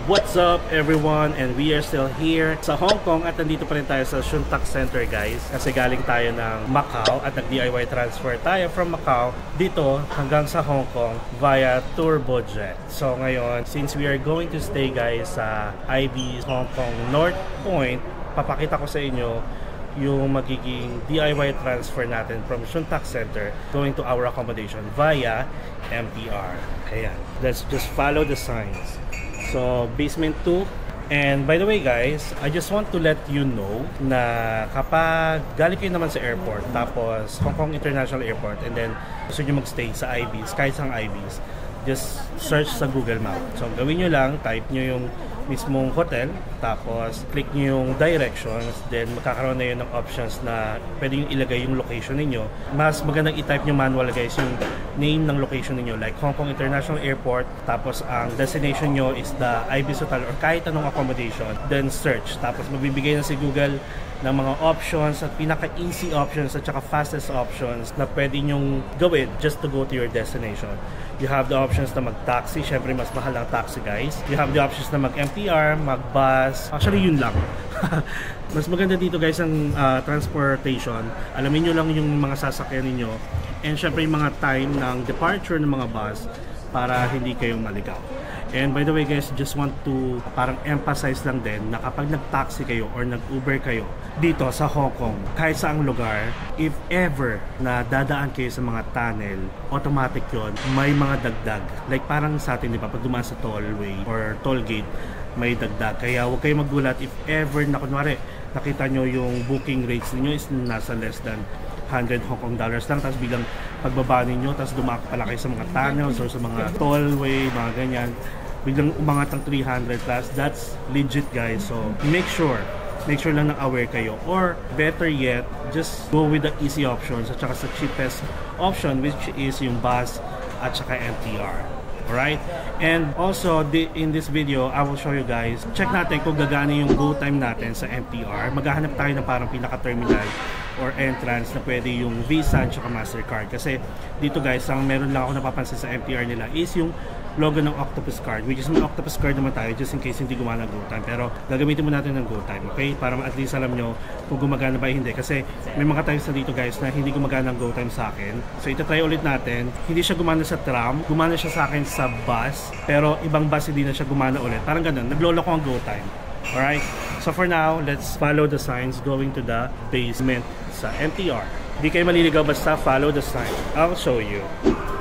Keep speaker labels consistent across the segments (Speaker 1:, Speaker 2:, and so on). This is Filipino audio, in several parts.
Speaker 1: What's up everyone, and we are still here sa Hong Kong at nandito pa rin tayo sa Shun Tak Center guys, kasi galing tayo ng Macau at nag-DIY transfer tayo from Macau dito hanggang sa Hong Kong via Turbojet. So ngayon, since we are going to stay guys sa IB's Hong Kong North Point, papakita ko sa inyo yung magiging DIY transfer natin from Shun Tak Center going to our accommodation via MTR. Ayan, let's just follow the signs. So, basement 2. And by the way guys, I just want to let you know na kapag galing kayo naman sa airport, tapos Hong Kong International Airport, and then gusto nyo magstay sa IB's, kahit sa IB's, just search sa Google Map. So, gawin nyo lang, type nyo yung mismong hotel, tapos click nyo yung directions, then magkakaroon na yun ng options na pwede yung ilagay yung location ninyo. Mas magandang i-type nyo manual guys yung name ng location ninyo, like Hong Kong International Airport, tapos ang destination nyo is the IB's Hotel or kahit anong accommodation, then search. Tapos magbibigay na si Google ng mga options at pinaka-easy options at saka fastest options na pwede nyong gawin just to go to your destination. You have the options na mag-taxi, syempre mas mahal ang taxi guys. You have the options na mag-MTR, mag-bus, actually yun lang. Mas maganda dito guys ang transportation. Alamin nyo lang yung mga sasakyan ninyo and syempre yung mga time ng departure ng mga bus para hindi kayong maligaw. And by the way guys, just want to parang emphasize lang din na kapag nag-taxi kayo or nag-Uber kayo dito sa Hong Kong, kahit saang lugar, if ever na dadaan kayo sa mga tunnel, automatic yon, may mga dagdag. Like parang sa atin, di ba, pag dumaan sa tollway or toll gate, may dagdag. Kaya huwag kayo magulat if ever na kunwari, nakita nyo yung booking rates niyo is nasa less than 100 Hong Kong dollars lang, tapos biglang pagbaba ninyo, tapos dumaan pala kayo sa mga tunnels or sa mga tollway, mga ganyan, biglang umangat ang 300 plus, that's legit guys. So make sure lang na aware kayo, or better yet, just go with the easy options at saka sa cheapest option, which is yung bus at saka MTR. Alright? And also, in this video, I will show you guys, check natin kung gagana yung go time natin sa MTR. Maghahanap tayo ng parang pinaka-terminal or entrance na pwede yung Visa at saka Mastercard. Kasi dito guys, ang meron lang ako napapansin sa MTR nila is yung logo ng Octopus card, which is may Octopus card naman tayo just in case hindi gumana ng GoTime. Pero gagamitin mo natin ng GoTime, okay? Para at least alam nyo kung gumagana ba hindi. Kasi may mga times na dito guys na hindi gumagana ng GoTime sa akin. So itatry ulit natin. Hindi siya gumana sa tram, gumana siya sa akin sa bus, pero ibang bus hindi na siya gumana ulit. Parang ganun, naglolo ko ang GoTime. Alright? So for now, let's follow the signs going to the basement sa MTR. Hindi kayo maliligaw, basta follow the sign. I'll show you.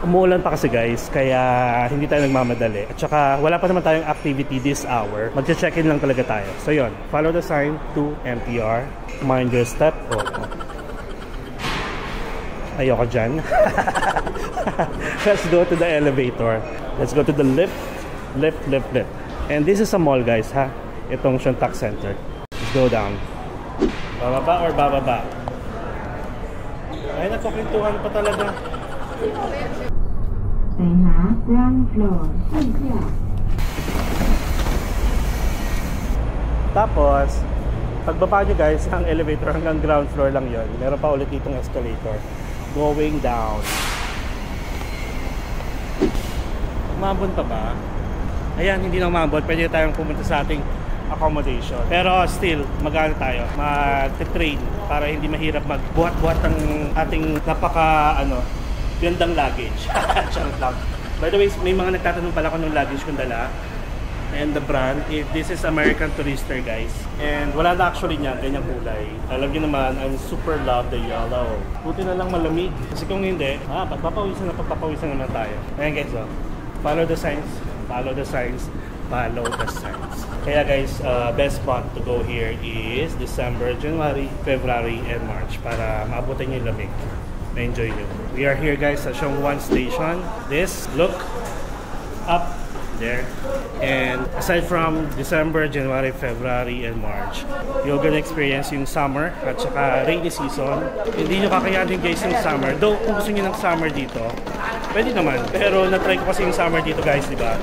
Speaker 1: Umuulan pa kasi guys, kaya hindi tayo nagmamadali. At saka wala pa naman tayong activity this hour. Mag-check-in lang talaga tayo. So yun, follow the sign to MTR. Mind your step. Oh. Ayoko dyan. Let's go to the elevator. Let's go to the lift. Lift. And this is a mall guys ha. Itong Shun Tak Center. Let's go down. Bababa or bababa? Ay, nagkukwentuhan pa talaga.
Speaker 2: Ground floor.
Speaker 1: Tapos, pagbaba nyo guys, ang elevator hanggang ground floor lang yon. Meron pa ulit ditong escalator. Going down. Umabot pa ba? Ayan, hindi na umabot. Pwede tayong pumunta sa ating accommodation. Pero still, mag-ano tayo, mag-train para hindi mahirap magbuhat-buhat ang ating gandang luggage. Charot lang. By the way, may mga nagtatanong pala kung anong luggage kong dala and the brand. This is American Tourister guys. And wala na actually niyan, ganyang kulay. Alam niyo naman, I super love the yellow. Buti na lang malamig. Kasi kung hindi, pagpapawisan naman tayo. Ayan guys, oh. Follow the signs. Kaya guys, best spot to go here is December, January, February, and March para maabutan nyo yung lamig. Na-enjoy nyo. We are here guys sa Sheung Wan Station. Look up there. And aside from December, January, February, and March, you're gonna experience yung summer at saka rainy season. Hindi nyo kakayanin guys yung summer. Though kung gusto nyo ng summer dito, pwede naman. Pero na-try ko kasi yung summer dito guys, di ba?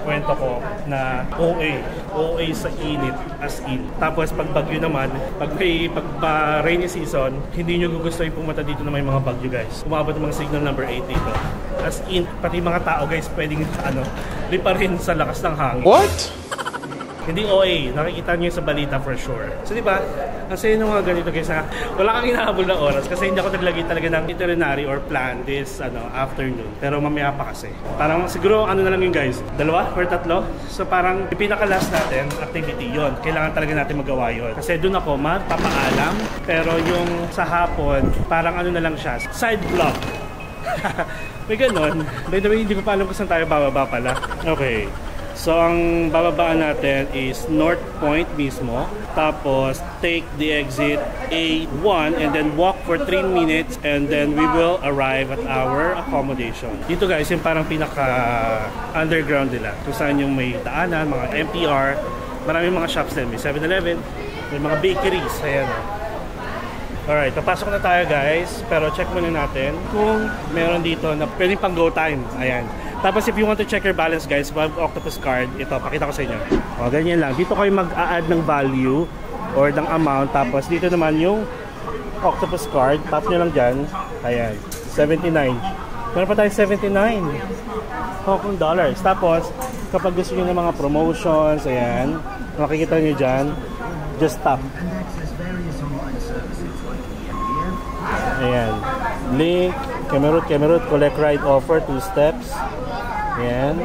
Speaker 1: Kwento ko na OA sa init as in. Tapos pag bagyo naman, pag rainy season, hindi nyo gugustuhin pumunta dito na may mga bagyo guys. Umabot ng mga signal number 8 dito. As in, pati mga tao guys pwedeng lipa rin sa lakas ng hangin.
Speaker 3: What?
Speaker 1: Hindi OA, nakikita nyo sa balita for sure. So diba, kasi nung mga ganito guys na wala kang hinahabol na oras kasi hindi ako naglagay talaga ng itinerary or plan this afternoon. Pero mamaya pa kasi. Parang siguro ano na lang yun guys, 2 or 3. So parang yung pinaka-last natin, activity yon. Kailangan talaga natin magawa yun. Kasi doon ako mapapaalam, pero yung sa hapon, parang ano na lang siya, side vlog. May ganon. By the way, hindi ko pa alam kung saan tayo bababa pala. Okay. So, ang bababaan natin is North Point mismo. Tapos, take the exit A1 and then walk for 3 minutes and then we will arrive at our accommodation. Dito guys, yung parang pinaka-underground nila. Kung saan yung may daanan, mga MTR. Maraming mga shops din. May 7-Eleven, may mga bakeries. Ayan. Alright, papasok na tayo guys. Pero check muna natin kung meron dito na pwedeng pang go time. Ayan. Tapos if you want to check your balance guys, octopus card, ito, pakita ko sa inyo. O, ganyan lang. Dito kayo mag-a-add ng value or ng amount. Tapos dito naman yung octopus card. Tap nyo lang dyan. Ayan, 79. Meron pa tayong 79 Hong Kong dollars. Tapos, kapag gusto nyo ng mga promotions, ayan, makikita nyo dyan, just tap. Ayan. Link, Kemerut, collect ride offer, 2 steps. Ayan.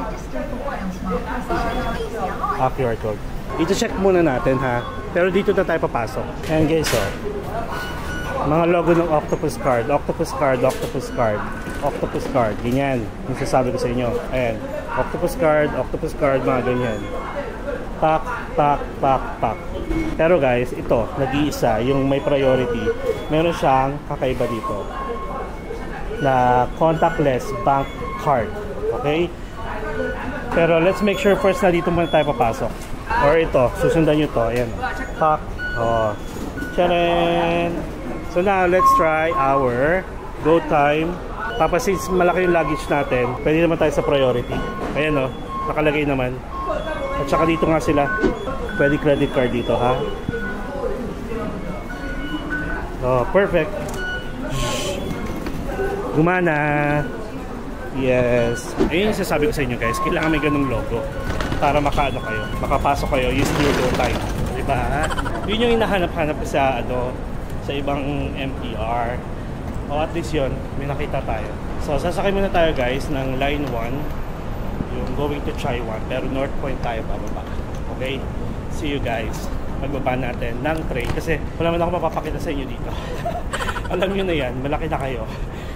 Speaker 1: QR code. I-check muna natin ha. Pero dito na tayo papasok. Ayan guys, oh. Mga logo ng octopus card. Octopus card. Ganyan. Yung sasabi ko sa inyo. Ayan. Octopus card, mga ganyan. Pak. Pero guys, ito, nag-iisa, yung may priority. Meron siyang kakaiba dito. Na contactless bank card. Okay? Pero let's make sure first na dito muna tayo papasok. Or ito, susundan nyo to. Ayan. Pak. Oh. Charan! So now, let's try our go time. Tapos since malaki yung luggage natin, pwede naman tayo sa priority. Ayan o, nakalagay naman. At saka dito nga sila. Pwede credit card dito ha. Oh, perfect. Gumana. Yes. Ayun yung sasabi ko sa inyo guys, kailangan may ganung logo para makaano kayo, makapasok kayo, use your go time. Diba? Yun yung hinahanap-hanap sa sa ibang MTR. O at least yun, may nakita tayo. So sasakay muna tayo guys ng line 1, yung going to Chai Wan, pero North Point tayo bababa. Okay? See you guys. Magbaba natin ng train kasi wala man ako mapapakita sa inyo dito. Alam nyo na yan, malaki na kayo.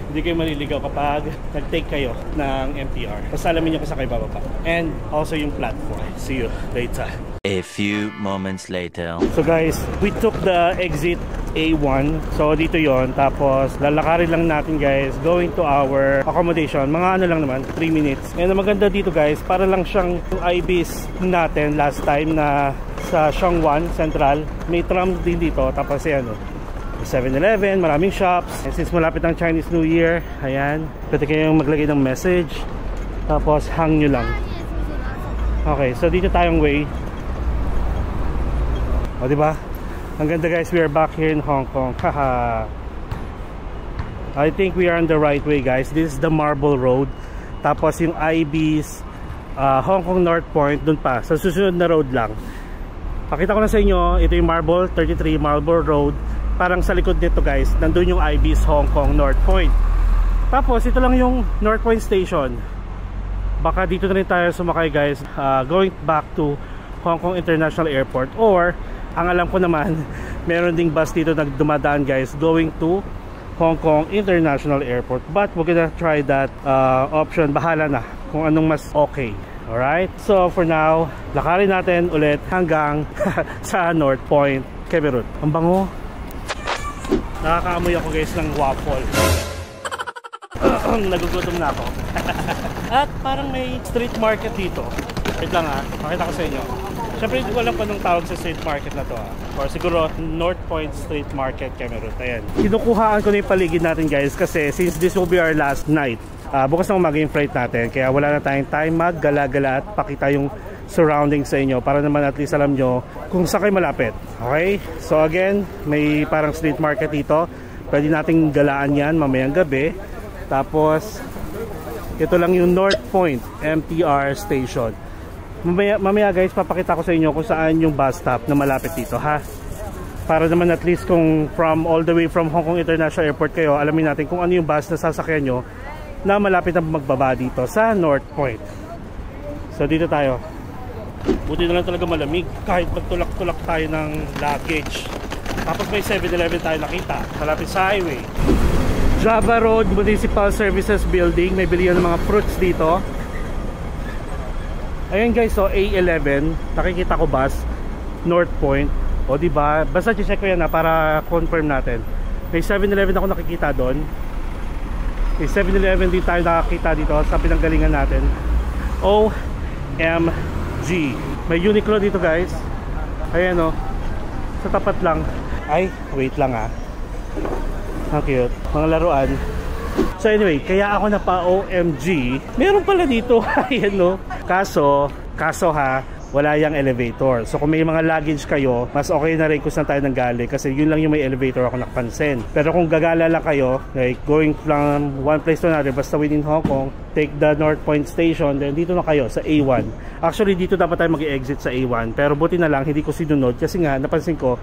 Speaker 1: Hindi kayo maliligaw kapag nag-take kayo ng MTR. Basta alamin nyo kung saan kayo bababa. And also yung platform. See you later.
Speaker 3: A few moments later.
Speaker 1: So guys, we took the exit A1. So dito yon. Tapos lalakarin lang natin guys going to our accommodation. Mga ano lang naman, 3 minutes. And ang maganda dito guys, para lang siyang yung IBIS natin last time na sa Shangwan Central. May tram din dito. Tapos yan 7-Eleven, maraming shops. And since malapit ang Chinese New Year, ayan, pwede kayong maglagay ng message. Tapos hang nyo lang. Okay, so dito tayong way. O diba? Ang ganda guys, we are back here in Hong Kong. Haha. I think we are on the right way guys. This is the Marble Road. Tapos yung IBIS Hong Kong North Point, dun pa. Sa susunod na road lang. Pakita ko na sa inyo, ito yung Marble 33 Marble Road. Parang sa likod nito guys, nandun yung IBIS Hong Kong North Point. Tapos ito lang yung North Point Station. Baka dito na rin tayo sumakay guys, going back to Hong Kong International Airport. Or ang alam ko naman, meron ding bus dito nagdumadaan guys going to Hong Kong International Airport. But we're gonna try that option. Bahala na kung anong mas okay. Alright, so for now, lakarin natin ulit hanggang sa North Point, Kemerut. Ang bango. Nakakaamoy ako guys ng waffle. Nagugutom na ako. At parang may street market dito. Wait lang ha, pakita ko sa inyo. Siyempre hindi ko alam pa nung tawag sa street market na to ha. Or siguro North Point Street Market, Kemerut. Ayan. Kinukuhaan ko na yung paligid natin guys kasi since this will be our last night, bukas na umaga yung flight natin. Kaya wala na tayong time maggala-gala at pakita yung surroundings sa inyo para naman at least alam nyo kung saan kayo malapit. Okay? So again, may parang street market dito. Pwede nating galaan yan mamayang gabi. Tapos ito lang yung North Point MTR station. Mamaya guys, papakita ko sa inyo kung saan yung bus stop na malapit dito, ha? Para naman at least kung all the way from Hong Kong International Airport kayo, alamin natin kung ano yung bus na sasakyan nyo na malapit na magbaba dito sa North Point. So dito tayo. Buti na lang talaga malamig kahit magtulak-tulak tayo ng luggage. Tapos may 7-Eleven tayo nakita malapit sa highway. Java Road Municipal Services Building. May bilihan ng mga fruits dito. Ayan guys, so A11, nakikita ko bus North Point. O diba, basta check ko yan para confirm natin. May 7-Eleven ako nakikita doon. May 7-Eleven din tayo nakikita dito sa pinanggalingan natin. OMG. May Uniqlo dito guys. Ayan o, sa tapat lang. Ay, wait lang ah. Ang cute, mga laruan. So anyway, kaya ako na pa OMG. Meron pala dito. Ayan no. Kaso ha, wala yung elevator. So kung may mga luggage kayo, mas okay na rin kung saan tayo nanggaling. Kasi yun lang yung may elevator ako nakapansin. Pero kung gagala lang kayo, like going from one place to another, basta within Hong Kong, take the North Point Station, then dito na kayo sa A1. Actually dito dapat tayo mag-exit sa A1. Pero buti na lang, hindi ko sinunod. Kasi nga, napansin ko,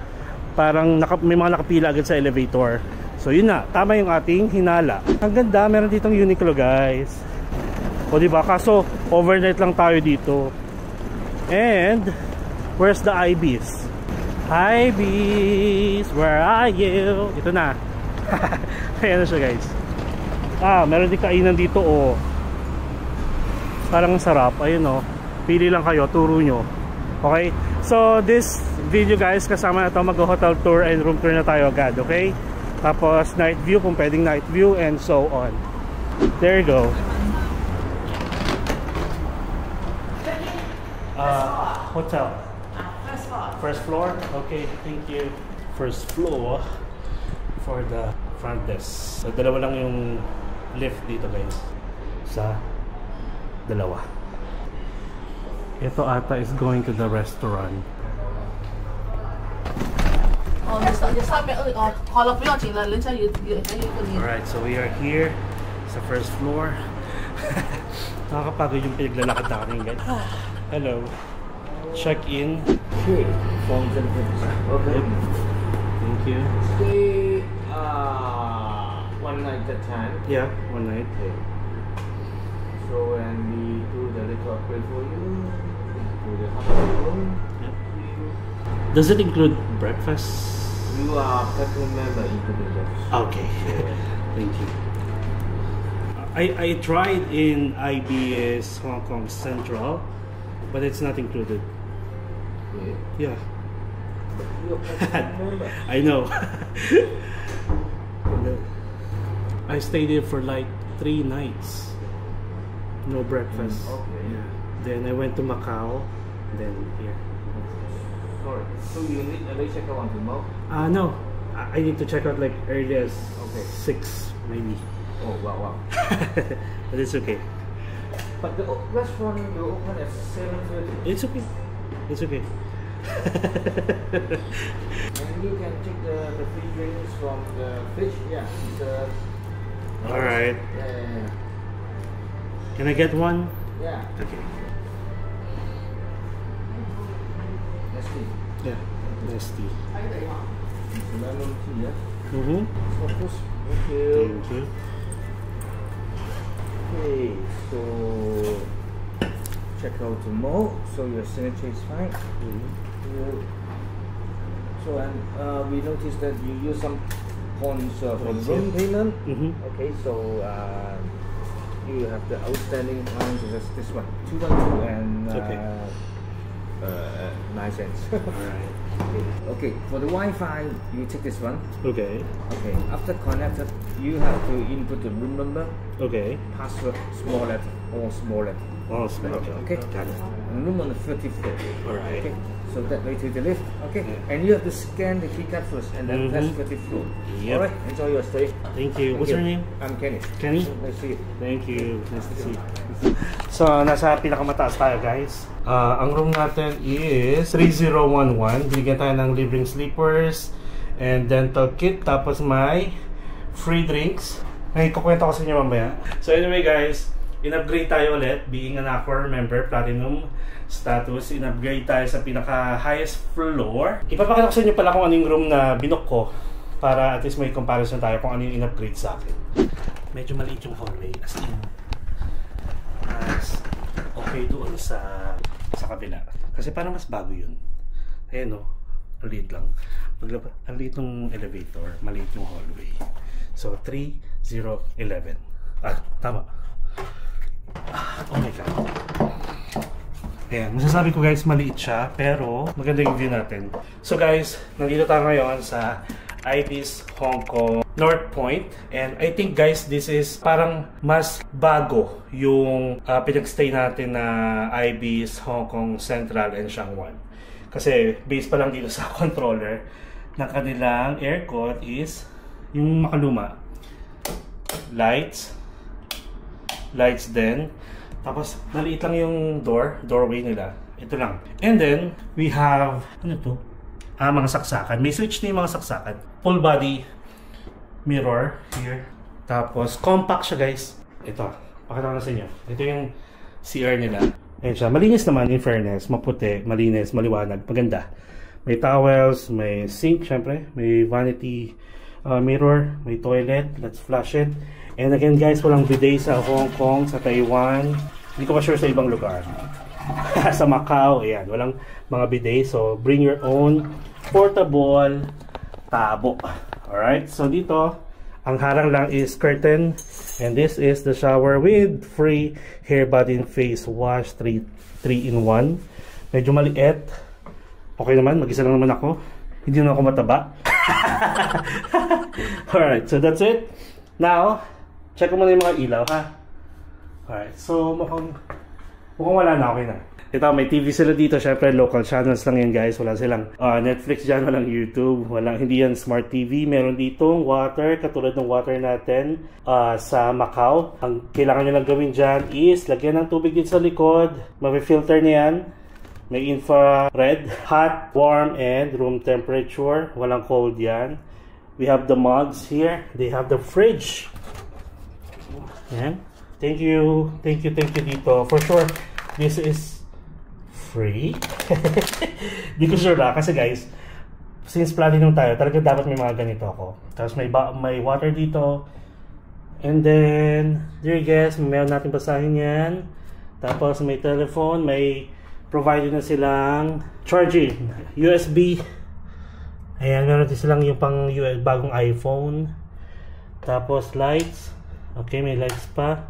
Speaker 1: parang may mga nakapila agad sa elevator. So yun na, tama yung ating hinala. Ang ganda, meron ditong Uniqlo guys. O diba, kaso overnight lang tayo dito. And where's the IBs? IBs, where are you? Ito na. Ayan na siya guys. Meron din kainan dito oh. Parang sarap, ayun oh. Pili lang kayo, turo nyo. Okay? So this video guys, kasama na ito mag-hotel tour and room tour na tayo agad, okay? Tapos night view kung pwedeng night view and so on. There you go. Hotel.
Speaker 4: First floor.
Speaker 1: First floor? Okay, thank you. First floor for the front desk. So dalawa lang yung lift dito guys. Sa dalawa. Ito ata is going to the restaurant.
Speaker 4: 哦，你上面好了，不要紧了，人家有个你。
Speaker 1: Alright, so we are here sa first floor. Nakakapagod yung pinaglalakad natin guys. Hello. Check in.
Speaker 5: Okay, forms and things. Okay.
Speaker 1: Thank you.
Speaker 5: Stay one night at a time.
Speaker 1: Yeah, one night.
Speaker 5: Okay. So when we do the little upgrade for you, to the hotel room,
Speaker 1: Does it include breakfast?
Speaker 5: you are platinum member including that.
Speaker 1: Okay. Thank you. I tried in IBS Hong Kong Central, but it's not included.
Speaker 5: Okay.
Speaker 1: Yeah,
Speaker 5: You are platinum member.
Speaker 1: I know. I stayed there for like 3 nights. No breakfast.
Speaker 5: Okay.
Speaker 1: Yeah. Then I went to Macau. Then here.
Speaker 5: Sorry. So you need a late checkout on tomorrow?
Speaker 1: No. I need to check out like early as
Speaker 5: Okay.
Speaker 1: 6 maybe.
Speaker 5: Oh wow.
Speaker 1: But it's okay.
Speaker 5: But the restaurant will open at 7:30.
Speaker 1: It's okay. It's okay.
Speaker 5: And you can take the free drinks from the fridge. Yeah. It's
Speaker 1: All right.
Speaker 5: Yeah.
Speaker 1: Can I get one?
Speaker 5: Yeah.
Speaker 1: Okay.
Speaker 5: Let's see.
Speaker 1: Yeah. Nice tea.
Speaker 5: It's lemon tea. Yeah.
Speaker 1: Mm-hmm.
Speaker 5: Focus. Thank you.
Speaker 1: Thank you.
Speaker 5: Okay. So check out tomorrow. So your signature is fine. So and we noticed that you use some points for
Speaker 1: Points,
Speaker 5: room payment.
Speaker 1: Mm-hmm.
Speaker 5: Okay, so you have the outstanding points is this one, 212 and
Speaker 1: Okay.
Speaker 5: 9 cents.
Speaker 1: Alright.
Speaker 5: Okay, for the Wi-Fi, you take this one.
Speaker 1: Okay.
Speaker 5: Okay, after connected, you have to input the room number,
Speaker 1: Okay.
Speaker 5: password, small letter or small letter.
Speaker 1: Oh, smell.
Speaker 5: Okay.
Speaker 1: Got it.
Speaker 5: And room on the 34.
Speaker 1: Alright.
Speaker 5: Okay. So that way to the lift. Okay.
Speaker 1: Yeah.
Speaker 5: And you have to scan the key card first and then press 34.
Speaker 1: Yep.
Speaker 5: Alright. Enjoy your stay.
Speaker 1: Thank you. What's
Speaker 5: you.
Speaker 1: your name?
Speaker 5: I'm Kenny.
Speaker 1: Kenny?
Speaker 5: Nice to see you.
Speaker 1: Thank you. Nice to see you. So, nasa pinakamataas tayo guys. Ang room natin is 3011. Binigyan tayo ng libreng sleepers and dental kit. Tapos may free drinks. May kukwento ko sa inyo mamaya. So anyway guys, in-upgrade tayo ulit, being an Accor member, Platinum status, in-upgrade tayo sa pinaka-highest floor. Ipapakita ko sa inyo pala kung ano yung room na binook ko para at least may comparison tayo kung ano yung in-upgrade sa akin. Medyo maliit yung hallway, as in, okay doon sa kabila. Kasi parang mas bago yun. Ayan o, ang liit lang. Ang liit ng elevator, maliit yung hallway. So, 3011. Tama. Oh my God. Ayan, masasabi ko guys, maliit siya, pero maganda yung view natin. So guys, nandito tayo ngayon sa Ibis Hong Kong North Point. And I think guys, this is parang mas bago yung pinag-stay natin na Ibis Hong Kong Central and Shangwan. Kasi based pa lang dito sa controller ng kanilang aircon is yung makaluma. Lights din. Tapos maliit lang yung doorway nila. Ito lang. And then we have ano to? Mga saksakan. May switch na yung mga saksakan. Full body mirror here. Tapos compact siya guys. Ito. Pakita ko na sa inyo. Ito yung CR nila. Ayan siya. Malinis naman in fairness. Maputi, malinis, maliwanag. Maganda. May towels, may sink syempre. May vanity mirror, may toilet. Let's flush it. And again guys, walang bidet sa Hong Kong, sa Taiwan. Hindi ko pa sure sa ibang lugar. Sa Macau, ayan, walang mga bidet. So bring your own portable tabo. Alright, so dito, ang harang lang is curtain. And this is the shower with free hair, body, and face wash. 3-in-1. Medyo maliit. Okay naman, mag-isa lang naman ako. Hindi na ako mataba. Alright, so that's it. Now, check ko muna yung mga ilaw, ha? Alright, so mukhang wala na, okay na. Ito, may TV sila dito. Syempre, local channels lang yan, guys. Wala silang Netflix dyan, walang YouTube. Hindi yan smart TV. Meron ditong water, katulad ng water natin sa Macau. Ang kailangan nyo lang gawin dyan is lagyan ng tubig dito sa likod. Mag-filter na yan. May infrared, hot, warm, and room temperature. Walang cold yan. We have the mugs here. They have the fridge. Yan. Thank you dito. For sure, this is free. Di ko sure na. Kasi guys, since platinum tayo, talaga dapat may mga ganito ako. Tapos may water dito. And then, dear guys, meron natin basahin yan. Tapos may telephone, may provided na silang charging. USB. Ayan, meron din silang yung pang bagong iPhone. Tapos lights. Okay, may lights pa.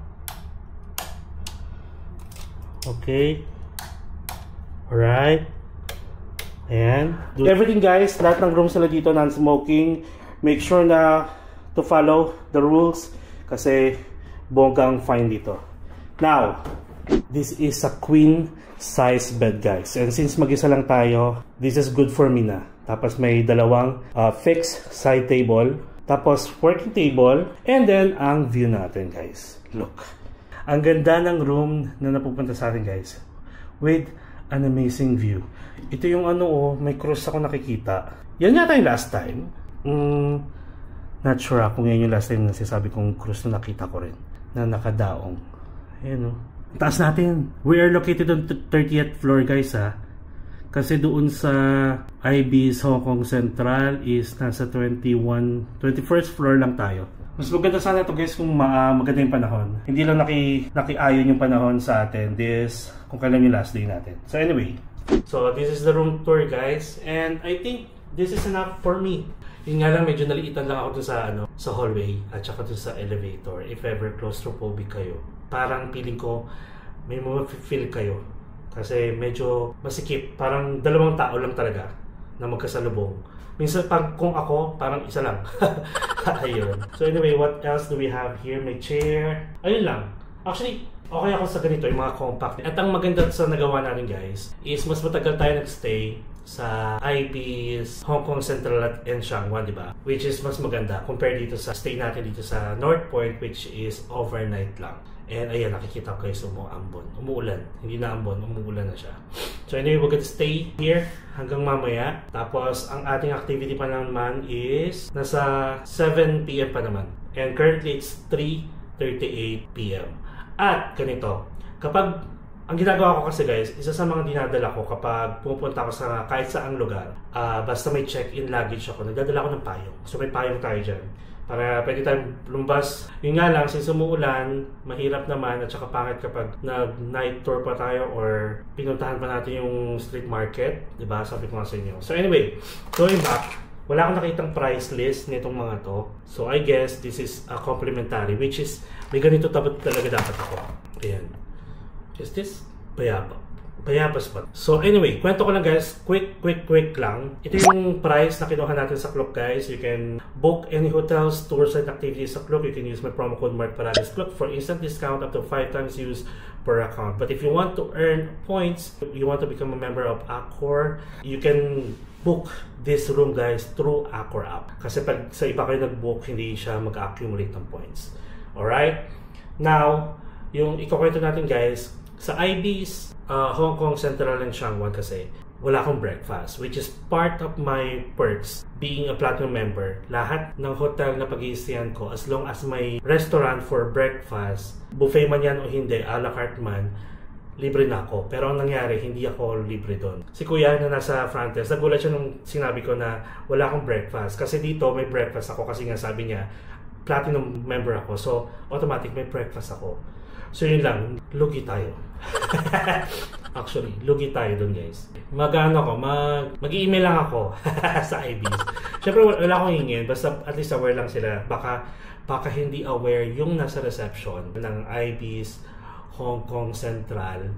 Speaker 1: Okay. Alright. Ayan. Everything guys, lahat ng rooms sila dito non-smoking. Make sure na to follow the rules kasi bonggang fine dito. Now, this is a queen size bed guys. And since mag-isa lang tayo, this is good for me na. Tapos may dalawang fixed side table. Tapos working table. And then ang view natin guys. Look. Ang ganda ng room na napupunta sa atin guys. With an amazing view. Ito yung may cruise ako nakikita. Yan yata yung last time. Not sure kung yan yung last time na sinasabi kong cruise na nakita ko rin. Na nakadaong. Ayan taas natin. We are located on 30th floor guys ha. Kasi doon sa Ibis Hong Kong Central is nasa 21st floor lang tayo. Mas maganda sana ito guys kung maganda yung panahon. Hindi lang nakiayon yung panahon sa atin. Kung kailan yung last day natin. So anyway. So this is the room tour guys. And I think this is enough for me. Yun nga lang, medyo naliitan lang ako dun sa hallway at saka dun sa elevator. If ever claustrophobic kayo. Parang feeling ko may feel kayo. Kasi medyo masikip. Parang dalawang tao lang talaga na magkasalubong. Minsan kung ako, parang isa lang. Ayun. So anyway, what else do we have here? May chair. Ayun lang. Actually, okay ako sa ganito, yung mga compact. At ang maganda sa nagawa natin guys, is mas matagal tayo nagstay sa Ibis Hong Kong Central and Shangwan, di ba? Which is mas maganda compared dito sa stay natin dito sa North Point, which is overnight lang. And ayan, nakikita ko guys, umuambon. Umuulan. Hindi na ambon, umuulan na siya. So anyway, we're gonna stay here hanggang mamaya. Tapos, ang ating activity pa naman is nasa 7 PM pa naman. And currently, it's 3:38 PM. At ganito, kapag ang ginagawa ko kasi guys, isa sa mga dinadala ko kapag pupunta ako sa kahit saang lugar, basta may check-in luggage ako, nagdadala ko ng payong. So may payong tayo dyan. Para pwede tayong lumbas. Yun nga lang, since umuulan, mahirap naman at saka pangit kapag nag-night tour pa tayo or pinuntahan pa natin yung street market. Diba? Sabi ko nga sa inyo. So anyway, going back, wala akong nakitang price list nitong mga to. So I guess this is a complimentary, which is may ganito talaga dapat ako. Ayan. Is this? Bayabas ba? So anyway, kwento ko lang guys, quick lang. Ito yung price na kinuha natin sa Klook guys. You can book any hotels, tours and activities sa Klook. You can use my promo code MarkParadisKlook for instant discount up to 5 times use per account. But if you want to earn points, you want to become a member of Accor, you can book this room guys through Accor app. Kasi pag sa iba kayo nag-book, hindi siya mag-accumulate ng points. Alright? Now, yung ikukwento natin guys, sa IB's Hong Kong Central and Shangwan kasi wala akong breakfast, which is part of my perks being a platinum member. Lahat ng hotel na pag-iistayan ko, as long as may restaurant for breakfast, buffet man yan o hindi, a la carte man, libre na ako. Pero ang nangyari, hindi ako libre doon. Si kuya na nasa front desk, nagulat siya nung sinabi ko na wala akong breakfast. Kasi dito may breakfast ako kasi nga sabi niya, platinum member ako. So, automatic may breakfast ako. So yun lang, lugi tayo. Actually, lugi tayo dun guys. Mag-email lang ako sa IBs. Siyempre wala akong hingin, basta at least aware lang sila. Baka hindi aware yung nasa reception ng IBs Hong Kong Central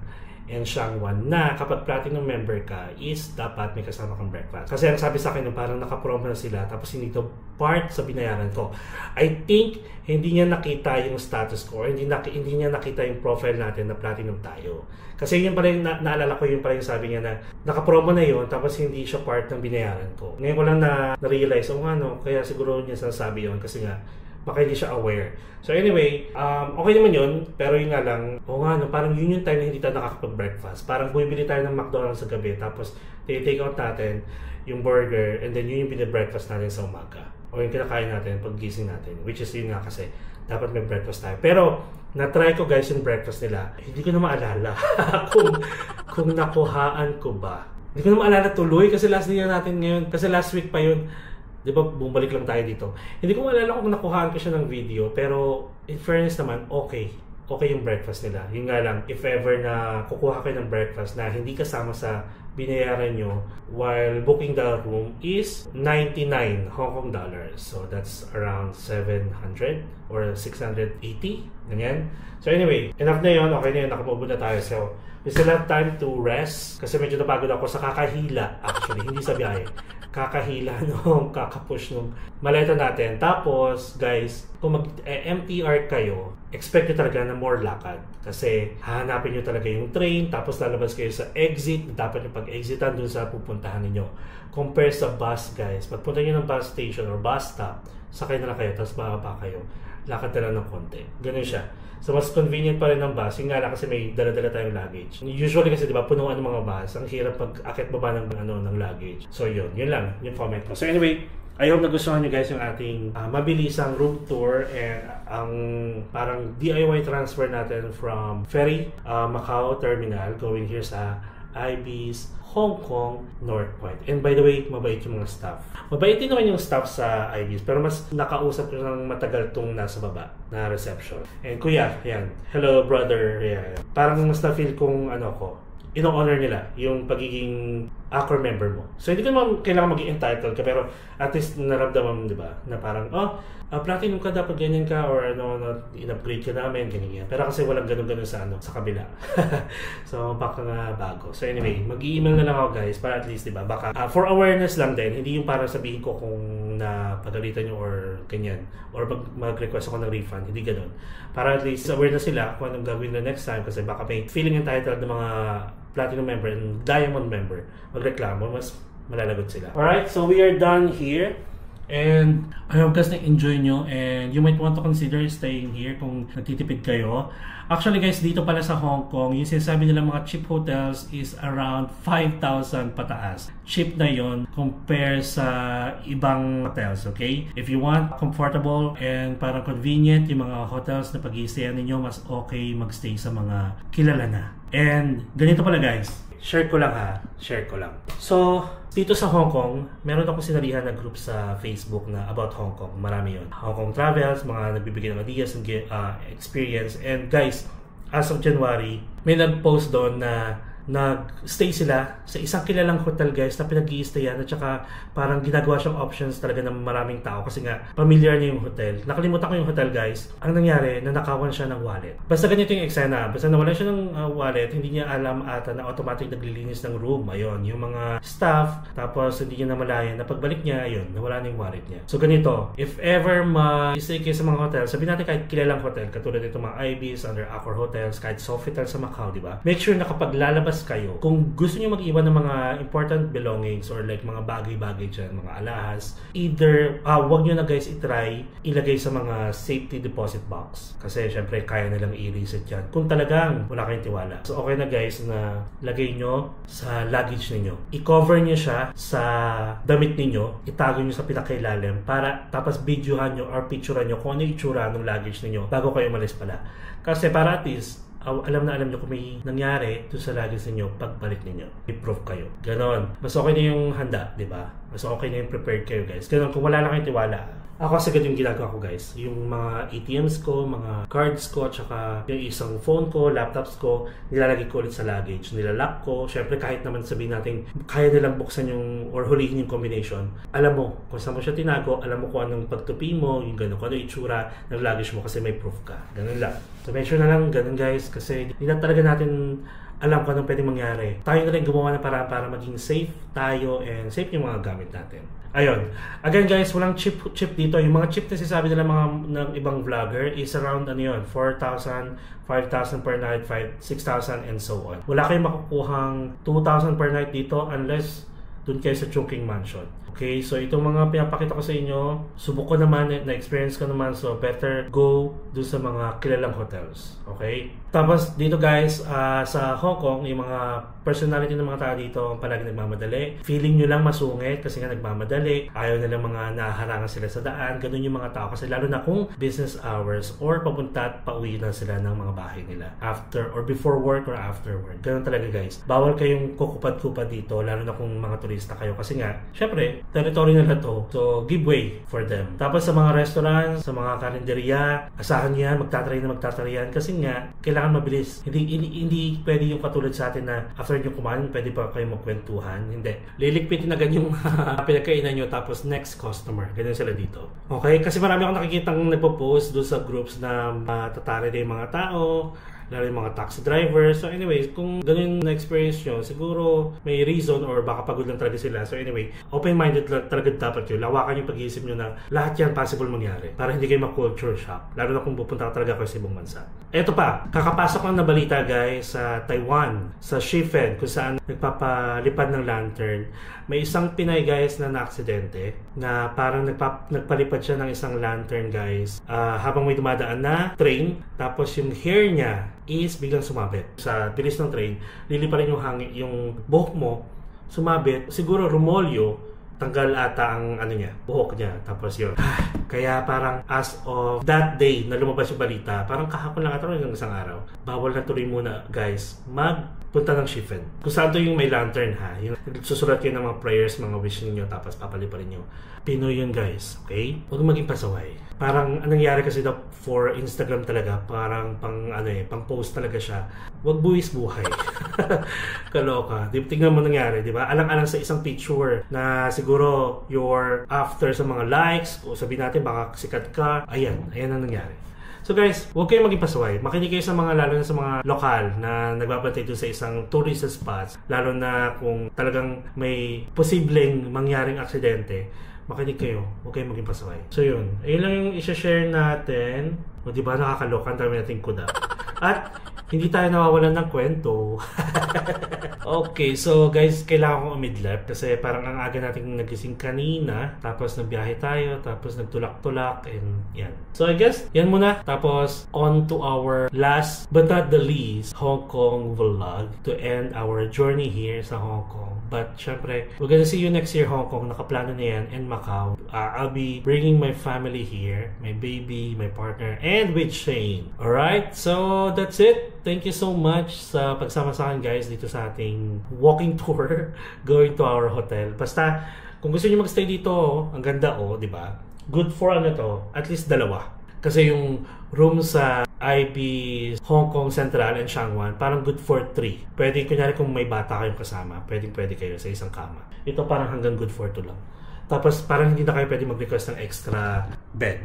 Speaker 1: and Shangwan na kapag platinum member ka is dapat may kasama kang breakfast. Kasi ang sabi sa akin parang nakapromo na sila tapos hindi to part sa binayaran ko. I think hindi niya nakita yung status ko or hindi niya nakita yung profile natin na platinum tayo. Kasi yun pala yung naalala ko, yun pala yung sabi niya na nakapromo na yun tapos hindi siya part ng binayaran ko. Ngayon ko lang na-realize, kaya siguro niya sasabi yun kasi nga baka hindi siya aware. So anyway, okay naman yun, pero yun nga lang, parang yun yung time na hindi tayo nakakapag-breakfast. Parang bumibili tayo ng McDonald's sa gabi, tapos take out natin yung burger, and then yun yung binibreakfast natin sa umaga. O yung kinakain natin pag gising natin, which is yun nga kasi, dapat may breakfast tayo. Pero, na-try ko guys yung breakfast nila, hindi ko na maalala kung nakuhaan ko ba. Hindi ko na maalala tuloy, kasi last day natin ngayon, kasi last week pa yun. Di ba, bumalik lang tayo dito. Hindi ko maalala kung nakuhaan ko siya ng video, pero in fairness naman, okay yung breakfast nila. Yun nga lang, if ever na kukuha kayo ng breakfast na hindi kasama sa binayaran nyo while booking the room is 99 Hong Kong dollars. So that's around 700 or 680. Ganyan. So anyway, enough na yun. Okay na yun. Nakamove na tayo. So we still have time to rest kasi medyo napagod ako sa kakahila. Actually, hindi sa biyahe. Kakahila nung kakapush nung maleta natin. Tapos, guys, kung mag-MTR kayo, expect nyo talaga na more lakad. Kasi hahanapin nyo talaga yung train, tapos lalabas kayo sa exit, dapat nyo pag-exitan dun sa pupuntahan ninyo. Compare sa bus, guys. Pagpunta nyo ng bus station or bus stop, sakay na lang kayo, tapos bababa kayo. Lakad na lang ng konti. Ganun siya. So, mas convenient pa rin ng bus. Yung nga lang kasi may dala-dala tayong luggage. Usually kasi, di ba, punuan ng mga bus. Ang hirap pag-akit baba ng luggage. So, yun lang. Yung comment ko. So, anyway, I hope nagustuhan nyo guys yung ating mabilisang room tour and ang parang DIY transfer natin from Ferry, Macau Terminal going here sa IB's Hong Kong North Point. And by the way, mabait yung mga staff. Mabait din naman yung staff sa IB's, pero mas nakausap ko ng matagal tong nasa baba na reception. And kuya, yan. Hello brother. Yan. Parang mas na-feel kong ino-honor nila yung pagiging Accor member mo. So hindi ko naman kailangan maging entitled ka, pero at least naramdaman mo, di ba? Na parang, platinum ka, dapat ganyan ka, or in-upgrade ka namin, ganyan. Pero kasi walang ganun-ganun sa kabila. So baka nga bago. So anyway, mag-i-email na lang ako guys, para at least, di ba? Baka, for awareness lang din, hindi yung para sabihin ko kung napagalitan nyo or ganyan, or mag-request ako ng refund, hindi ganun. Para at least aware na sila kung anong gagawin na next time, kasi baka may feeling entitled ng mga platinum member and diamond member magreklamo, mas malalagot sila. Alright, so we are done here. And I hope guys na-enjoy nyo and you might want to consider staying here kung nagtitipid kayo. Actually guys, dito pala sa Hong Kong, yung sinasabi nila mga cheap hotels is around 5,000 pataas. Cheap na yon compare sa ibang hotels, okay? If you want comfortable and parang convenient, yung mga hotels na pag-i-stayan ninyo, mas okay magstay sa mga kilala na. And ganito pala guys, share ko lang ha, share ko lang. So, dito sa Hong Kong, meron akong sinalihan na group sa Facebook na about Hong Kong. Marami yun. Hong Kong travels, mga nagbibigay ng ideas and experience. And guys, as of January, may nag-post doon na nag-stay sila sa isang kilalang hotel guys na pinag-i-stayan at saka parang ginagawa siyang options talaga ng maraming tao kasi nga familiar niya yung hotel. Nakalimutan ko yung hotel guys. Ang nangyari, nanakawan siya ng wallet. Basta ganito yung eksena. Basta nawala siya ng wallet, hindi niya alam ata na automatic naglilinis ng room. Ayun, yung mga staff, tapos hindi niya namalayan na pagbalik niya, ayun, nawala na yung wallet niya. So ganito, if ever ma-stay kayo sa mga hotel, sabihin natin kahit kilalang hotel, katulad nito mga Ibis, under Accor Hotels, kahit Sofitel sa Macau, di ba? Make sure na kapag lalabas kayo, kung gusto niyo mag-iwan ng mga important belongings or like mga bagay-bagay dyan, mga alahas, either, wag nyo na guys itry, ilagay sa mga safety deposit box. Kasi syempre, kaya nilang i-reset yan. Kung talagang wala kayong tiwala. So okay na guys na lagay nyo sa luggage ninyo. I-cover nyo siya sa damit ninyo, itago nyo sa pinakailalim para tapos videohan nyo or picturean nyo kung ano yung itsura ng luggage ninyo bago kayo umalis pala. Kasi para at least, alam nyo kung may nangyari doon sa luggage ninyo pagbalik ninyo. I-proof kayo. Ganon. Mas okay na yung handa, di ba? Mas okay na yung prepared kayo guys. Ganon, kung wala lang kayong tiwala. Ako sagad yung ginagawa ko guys. Yung mga ATMs ko, mga cards ko, tsaka yung isang phone ko, laptops ko, nilalagay ko ulit sa luggage. Nilalock ko. Syempre kahit naman sabihin natin, kaya nilang buksan yung or hulihin yung combination. Alam mo kung saan mo siya tinago, alam mo kung anong pagtupi mo, yung gano'n, kung ano yung itsura ng luggage mo kasi may proof ka. Ganun lang. So make sure na lang, ganun guys, kasi hindi na talaga natin alam kung anong pwedeng mangyari. Tayo na rin gumawa ng paraan para maging safe tayo and safe yung mga gamit natin. Ayun. Again guys, walang chip dito. Yung mga chip na sinasabi nila mga ng ibang vlogger is around 4,000, 5,000 per night, 6,000 and so on. Wala kayong makukuhang 2,000 per night dito unless dun kayo sa Chungking Mansion. Okay, so itong mga pinapakita ko sa inyo, subok ko naman, na-experience ko naman, so better go dun sa mga kilalang hotels. Okay? Tapos dito guys, sa Hong Kong, yung mga personality ng mga tao dito palagi nagmamadali. Feeling nyo lang masungit kasi nga nagmamadali. Ayaw nilang mga naharangan sila sa daan. Ganun yung mga tao kasi lalo na kung business hours or papunta at pauwi na sila ng mga bahay nila. After or before work or after work. Ganun talaga guys. Bawal kayong kukupad-kupad dito lalo na kung mga turista kayo kasi nga, syempre, territory nila to. So, give way for them. Tapos sa mga restaurants, sa mga karinderya, asahan nyo yan, magtatry yan kasi nga, kailangan mabilis. Hindi pwede yung katulad sa atin na after nyo kumain, pwede pa kayo magkwentuhan. Hindi. Lilikpitin agad yung pinagkainan nyo tapos next customer. Ganyan sila dito. Okay? Kasi marami akong nakikitang nagpo-post doon sa groups na matatari din yung mga tao, lalo yung mga taxi drivers. So anyways, kung ganun na experience nyo, siguro may reason or baka pagod lang talaga sila. So anyway, open-minded talaga dapat yun. Lawakan yung pag-iisip nyo na lahat yan possible mangyari para hindi kayo ma-culture shock. Lalo na kung pupunta talaga kayo sa ibang bansa. Eto pa, kakapasok lang na balita guys sa Taiwan, sa Shifen, kung saan nagpapalipad ng lantern. May isang Pinay guys na na-aksidente na parang nagpalipad siya ng isang lantern guys habang may dumadaan na train, tapos yung hair niya is biglang sumabit. Sa bilis ng train, liliparin yung hangin, yung buhok mo, sumabit, siguro rumolyo, tanggal ata ang buhok niya. Tapos yun. Kaya parang as of that day na lumabas yung balita, parang kahapon lang ata ng isang araw, bawal na tuloy muna guys magpunta ng Shifen. Kung saan to yung may lantern ha, yung susulat kayo ng mga prayers, mga wish niyo tapos papaliparin nyo. Pinoy yun guys, okay? Huwag maging pasaway. Parang anong nangyari kasi daw for Instagram talaga, parang pang post talaga siya. Huwag buwis buhay. Kaloka. Tingnan mo nangyari, di ba? Alang-alang sa isang picture na siguro your after sa mga likes, o sabihin natin baka sikat ka. Ayan ang nangyari. So guys, huwag kayong maging pasaway. Makinig kayo sa mga, lalo na sa mga lokal na nagbabantay doon sa isang tourist spots. Lalo na kung talagang may posibleng mangyaring aksidente, makinig kayo. Huwag kayong maging pasaway. So yun. Ayun lang yung isa-share natin. O diba nakakaloka? Ang dami nating kuda. At Hindi tayo nawawalan ng kwento. Okay, so guys, kailangan kong umidlip kasi parang ang aga nating nagising kanina, tapos nagbiyahe tayo, tapos nagtulak-tulak, and yan. So I guess, yan muna. Tapos, on to our last but not the least Hong Kong vlog to end our journey here sa Hong Kong. But syempre, we're gonna see you next year Hong Kong. Nakaplano na yan, and Macau. I'll be bringing my family here, my baby, my partner, and with Shane. Alright, so that's it. Thank you so much sa pagsama sa akin guys dito sa ating walking tour going to our hotel. Basta, kung gusto niyo magstay dito, ang ganda di ba? Good for ano to, at least dalawa. Kasi yung room sa IP Hong Kong Central and Shangwan, parang good for 3. Pwede, kunyari kung may bata kayong kasama, pwede kayo sa isang kama. Ito parang hanggang good for 2 lang. Tapos parang hindi na kayo pwede mag-request ng extra bed.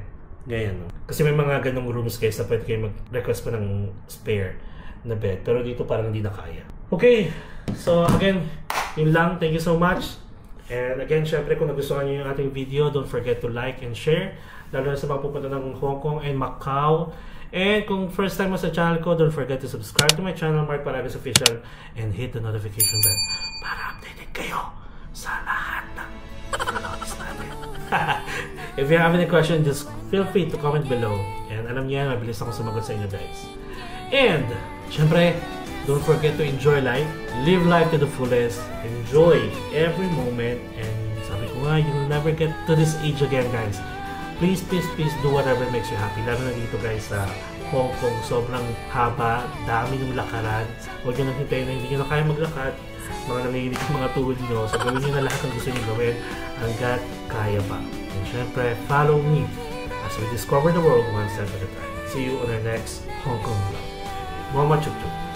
Speaker 1: Ganyan, no? Kasi may mga ganong rooms guys na pwede kayo mag-request pa ng spare na bed. Pero dito parang hindi na kaya. Okay, so again, yun lang. Thank you so much. And again, syempre kung nagustuhan nyo yung ating video, don't forget to like and share. Lalo na sa mga pupunta ng Hong Kong and Macau. And kung first time mo sa channel ko, don't forget to subscribe to my channel, Mark Paragas Official, and hit the notification bell para updated kayo sa lahat ng uploads natin. If you have any question, just feel free to comment below. And alam niyo yan, mabilis ako sumagot sa inyo guys. And, syempre, don't forget to enjoy life. Live life to the fullest. Enjoy every moment. And sabi ko nga, you'll never get to this age again guys. Please do whatever makes you happy. Lalo na dito guys sa Hong Kong. Sobrang haba, dami ng lakaran. Huwag nyo nang hintayin na hindi nyo na kaya maglakad. Mga nanginginig yung mga tuhod nyo. So gawin nyo na lahat ng gusto nyo gawin hanggat kaya pa. And syempre, follow me as we discover the world one step at a time. See you on our next Hong Kong vlog. Mama Chuk Chuk.